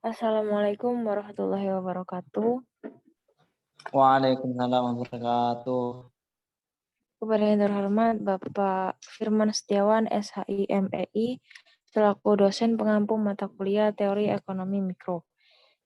Assalamualaikum warahmatullahi wabarakatuh. Waalaikumsalam wabarakatuh. Kepada yang terhormat Bapak Firman Setiawan, SHI MEI, selaku dosen pengampu mata kuliah Teori Ekonomi Mikro,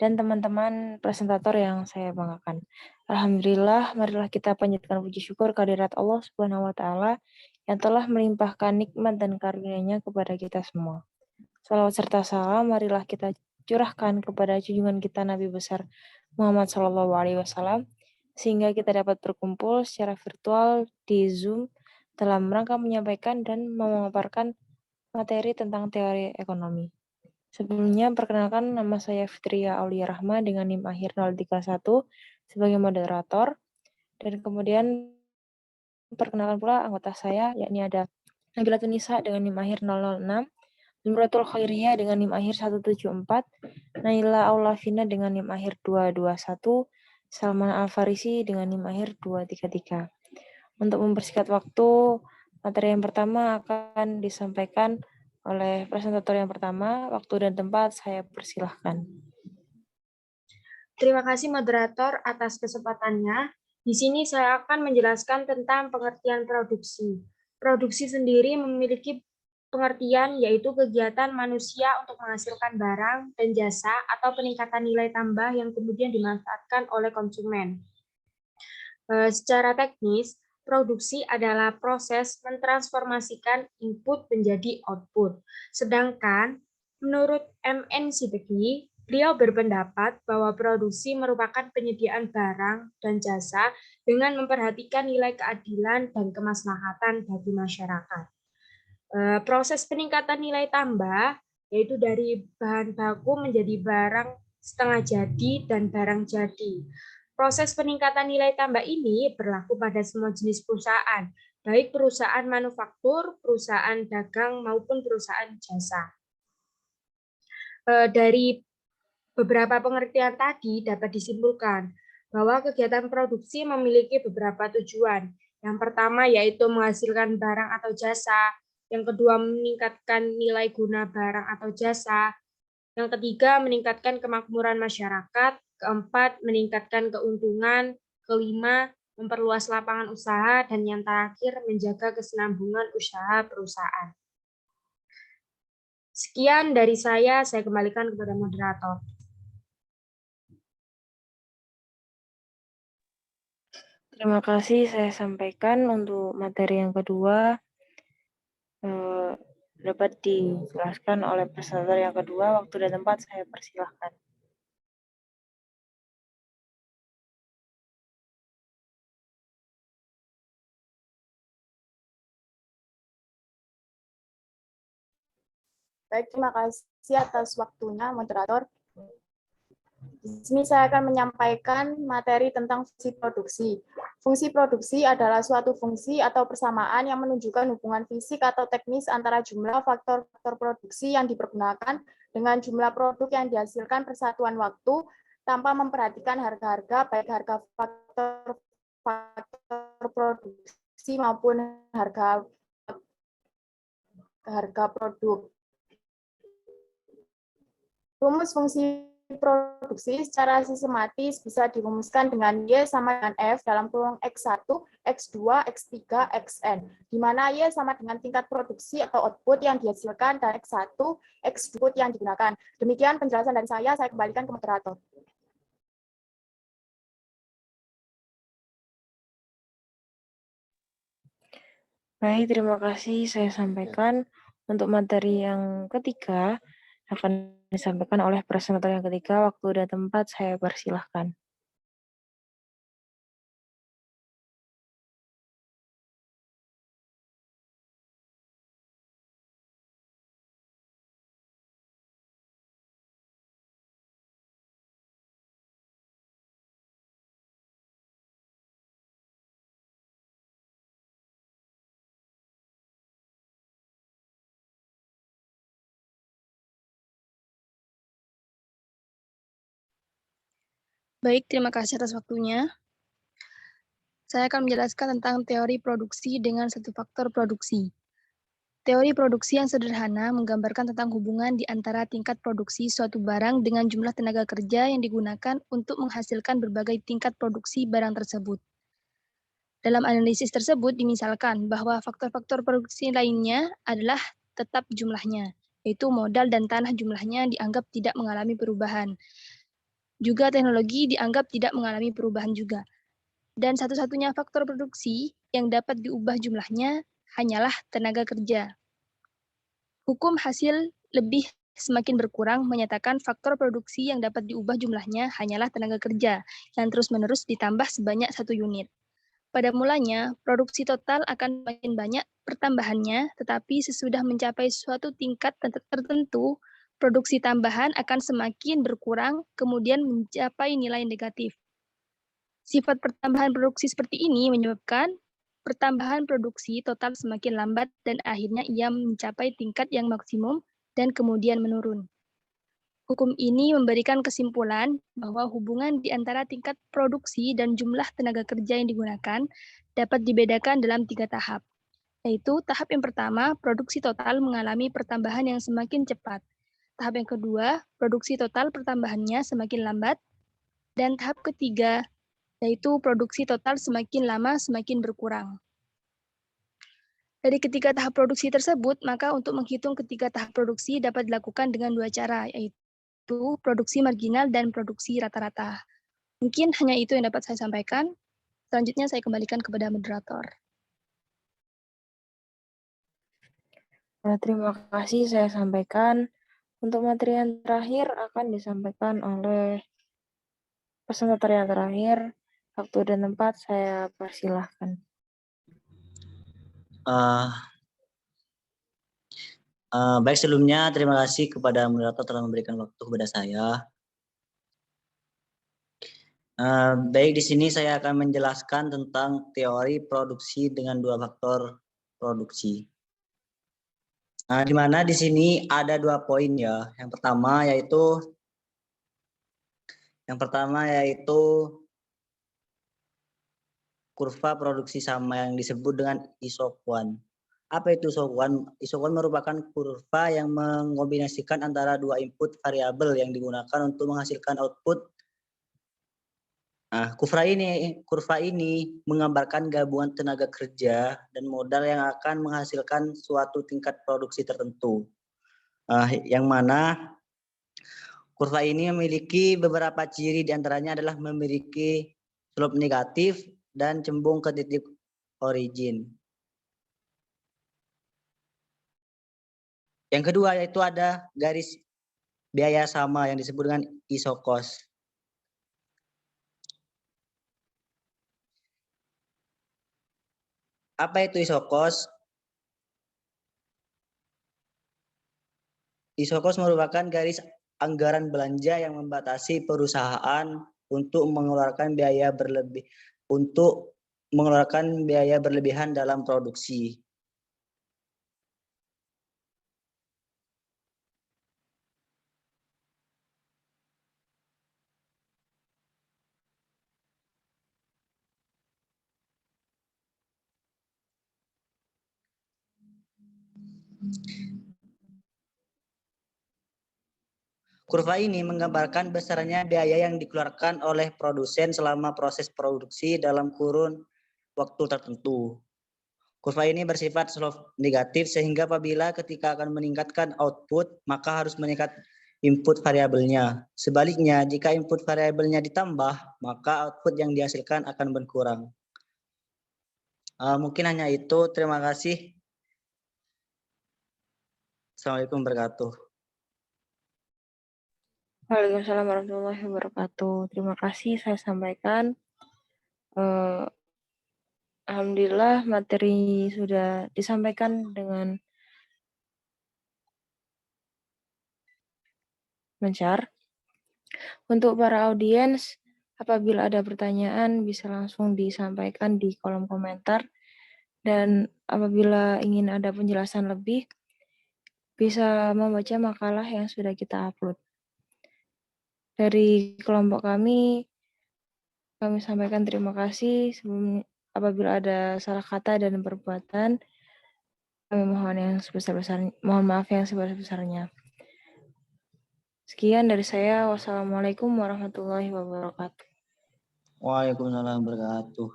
dan teman-teman presentator yang saya banggakan. Alhamdulillah, marilah kita panjatkan puji syukur kehadirat Allah Subhanahu wa taala yang telah melimpahkan nikmat dan karunia-Nya kepada kita semua. Salawat serta salam marilah kita curahkan kepada junjungan kita Nabi besar Muhammad SAW, sehingga kita dapat berkumpul secara virtual di Zoom dalam rangka menyampaikan dan memaparkan materi tentang teori ekonomi. Sebelumnya, perkenalkan nama saya Fitria Aulia Rahma dengan NIM akhir 031 sebagai moderator, dan kemudian perkenalkan pula anggota saya, yakni ada Nabila Tunisa dengan NIM akhir 006, Zumratul Khairiyah dengan NIM akhir 174, Naila Aulafina dengan NIM akhir 221, Salman Al-Farisi dengan NIM akhir 233. Untuk mempersingkat waktu, materi yang pertama akan disampaikan oleh presentator yang pertama. Waktu dan tempat saya persilahkan. Terima kasih moderator atas kesempatannya. Di sini saya akan menjelaskan tentang pengertian produksi. Produksi sendiri memiliki pengertian yaitu kegiatan manusia untuk menghasilkan barang dan jasa atau peningkatan nilai tambah yang kemudian dimanfaatkan oleh konsumen. Secara teknis, produksi adalah proses mentransformasikan input menjadi output. Sedangkan menurut M.N. Siddiqui, beliau berpendapat bahwa produksi merupakan penyediaan barang dan jasa dengan memperhatikan nilai keadilan dan kemaslahatan bagi masyarakat. Proses peningkatan nilai tambah yaitu dari bahan baku menjadi barang setengah jadi dan barang jadi. Proses peningkatan nilai tambah ini berlaku pada semua jenis perusahaan, baik perusahaan manufaktur, perusahaan dagang, maupun perusahaan jasa. Dari beberapa pengertian tadi dapat disimpulkan bahwa kegiatan produksi memiliki beberapa tujuan. Yang pertama yaitu menghasilkan barang atau jasa, yang kedua meningkatkan nilai guna barang atau jasa, yang ketiga meningkatkan kemakmuran masyarakat, keempat meningkatkan keuntungan, kelima memperluas lapangan usaha, dan yang terakhir menjaga kesinambungan usaha perusahaan. Sekian dari saya kembalikan kepada moderator. Terima kasih saya sampaikan untuk materi yang kedua. Dapat dijelaskan oleh presentator yang kedua. Waktu dan tempat saya persilahkan. Baik, terima kasih atas waktunya, moderator. Di sini saya akan menyampaikan materi tentang fungsi produksi. Fungsi produksi adalah suatu fungsi atau persamaan yang menunjukkan hubungan fisik atau teknis antara jumlah faktor-faktor produksi yang dipergunakan dengan jumlah produk yang dihasilkan per satuan waktu tanpa memperhatikan harga-harga, baik harga faktor produksi maupun harga produk. Rumus fungsi produksi secara sistematis bisa dirumuskan dengan Y sama dengan F dalam kurung X1, X2, X3, Xn, di mana Y sama dengan tingkat produksi atau output yang dihasilkan dan X1, X2 yang digunakan. Demikian penjelasan dari saya kembalikan ke moderator. Baik, terima kasih saya sampaikan. Untuk materi yang ketiga akan disampaikan oleh presentator yang ketiga. Waktu dan tempat saya persilahkan. Baik, terima kasih atas waktunya. Saya akan menjelaskan tentang teori produksi dengan satu faktor produksi. Teori produksi yang sederhana menggambarkan tentang hubungan di antara tingkat produksi suatu barang dengan jumlah tenaga kerja yang digunakan untuk menghasilkan berbagai tingkat produksi barang tersebut. Dalam analisis tersebut dimisalkan bahwa faktor-faktor produksi lainnya adalah tetap jumlahnya, yaitu modal dan tanah jumlahnya dianggap tidak mengalami perubahan. Juga teknologi dianggap tidak mengalami perubahan juga. Dan satu-satunya faktor produksi yang dapat diubah jumlahnya hanyalah tenaga kerja. Hukum hasil lebih semakin berkurang menyatakan faktor produksi yang dapat diubah jumlahnya hanyalah tenaga kerja yang terus-menerus ditambah sebanyak 1 unit. Pada mulanya, produksi total akan semakin banyak pertambahannya, tetapi sesudah mencapai suatu tingkat tertentu, produksi tambahan akan semakin berkurang, kemudian mencapai nilai negatif. Sifat pertambahan produksi seperti ini menyebabkan pertambahan produksi total semakin lambat dan akhirnya ia mencapai tingkat yang maksimum dan kemudian menurun. Hukum ini memberikan kesimpulan bahwa hubungan di antara tingkat produksi dan jumlah tenaga kerja yang digunakan dapat dibedakan dalam 3 tahap, yaitu tahap yang pertama, produksi total mengalami pertambahan yang semakin cepat. Tahap yang kedua, produksi total pertambahannya semakin lambat. Dan tahap ketiga, yaitu produksi total semakin lama semakin berkurang. Dari ketiga tahap produksi tersebut, maka untuk menghitung ketiga tahap produksi dapat dilakukan dengan 2 cara, yaitu produksi marginal dan produksi rata-rata. Mungkin hanya itu yang dapat saya sampaikan. Selanjutnya saya kembalikan kepada moderator. Terima kasih saya sampaikan. Untuk materi yang terakhir akan disampaikan oleh presentator yang terakhir. Waktu dan tempat saya persilahkan. Baik, sebelumnya terima kasih kepada moderator telah memberikan waktu kepada saya. Baik, di sini saya akan menjelaskan tentang teori produksi dengan 2 faktor produksi. Di mana di sini ada 2 poin ya. Yang pertama yaitu kurva produksi sama yang disebut dengan isokuan. Apa itu isokuan? Isokuan merupakan kurva yang mengombinasikan antara 2 input variabel yang digunakan untuk menghasilkan output. Nah, kurva ini menggambarkan gabungan tenaga kerja dan modal yang akan menghasilkan suatu tingkat produksi tertentu. Yang mana kurva ini memiliki beberapa ciri, diantaranya adalah memiliki slope negatif dan cembung ke titik origin. Yang kedua yaitu ada garis biaya sama yang disebut dengan isokos. Apa itu isokos? Isokos merupakan garis anggaran belanja yang membatasi perusahaan untuk mengeluarkan biaya berlebihan dalam produksi. Kurva ini menggambarkan besarnya biaya yang dikeluarkan oleh produsen selama proses produksi dalam kurun waktu tertentu. Kurva ini bersifat slope negatif sehingga apabila ketika akan meningkatkan output, maka harus meningkat input variabelnya. Sebaliknya, jika input variabelnya ditambah, maka output yang dihasilkan akan berkurang. Mungkin hanya itu. Terima kasih. Assalamualaikum warahmatullahi wabarakatuh. Waalaikumsalam warahmatullahi wabarakatuh. Terima kasih saya sampaikan. Alhamdulillah materi sudah disampaikan dengan lancar. Untuk para audiens, apabila ada pertanyaan bisa langsung disampaikan di kolom komentar. Dan apabila ingin ada penjelasan lebih, bisa membaca makalah yang sudah kita upload. Dari kelompok kami sampaikan terima kasih. Apabila ada salah kata dan perbuatan, Kami mohon maaf yang sebesar-besarnya. Sekian dari saya. Wassalamualaikum warahmatullahi wabarakatuh. Waalaikumsalam warahmatullahi wabarakatuh.